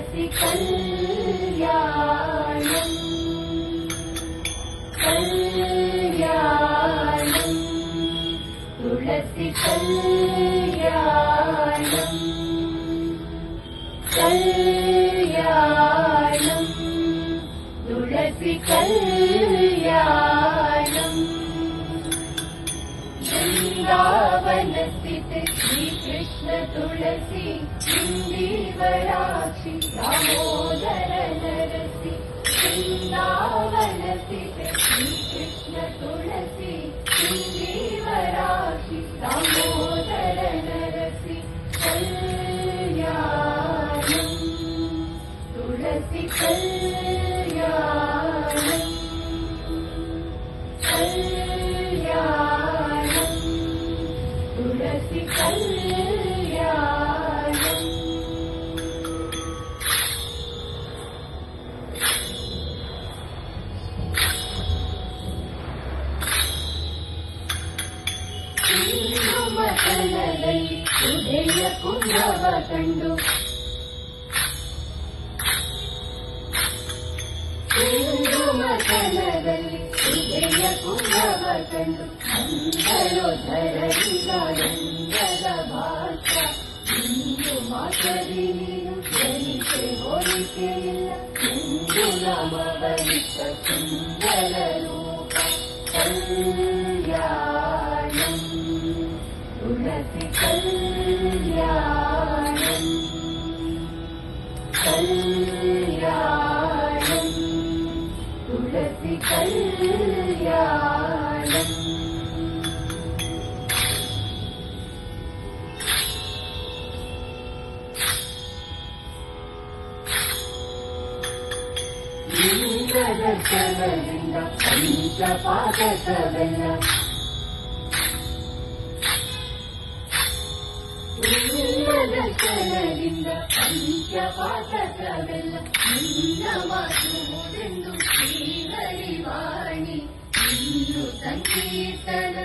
तुलसी कल्याणम् कल्याणम् तुलसी कल्याणम् कल्याणम् तुलसी कल्याणम् वृंदावन स्थित श्री कृष्ण तुलसी इंदीवराक्षि दामोदर नरसी वृंदावन स्थित श्री कृष्ण तुलसी इंदीवराक्षि दामोदर नरसी कल्याणम् तुलसी कल्याणम् कल्याणम् तुलसी कल्याणम् ಮಕನದಲ್ಲಿ ಉದಯ ಕುಂಭವ ಕಂಡು ಮಕನದಲ್ಲಿ ಉದಯ ಕುಂಭವ ಕಂಡು ಮಂದರೋಧರರಿಗಾನಂದದ ಭಾಷ ಇಂದು ಮಾತರಿ ನೀನು ಜನಿಕೆ ಹೋಲಿಕೆಯಿಲ್ಲ ಇಂದು ನಮವನಿತ ಸುಂದರ ರೂಪ ಕಲ್ಯಾಣಂ ತುಳಸಿ ಕಲ್ಯಾಣಂ ಕಲ್ಯಾಣಂ ತುಳಸಿ ಕಲ್ಯಾಣಂ ದರ್ಶನದಿಂದ ಪಂಚಪಾದಕವೆಲ್ಲ ದರ್ಶನದಿಂದ ಪಂಚಪಾದಕವೆಲ್ಲ ನಿನ್ನ ಮಾತುವುದೆಂದು ಶ್ರೀಹರಿವಾಣಿ ಇನ್ನು ಸಂಕೀರ್ತನ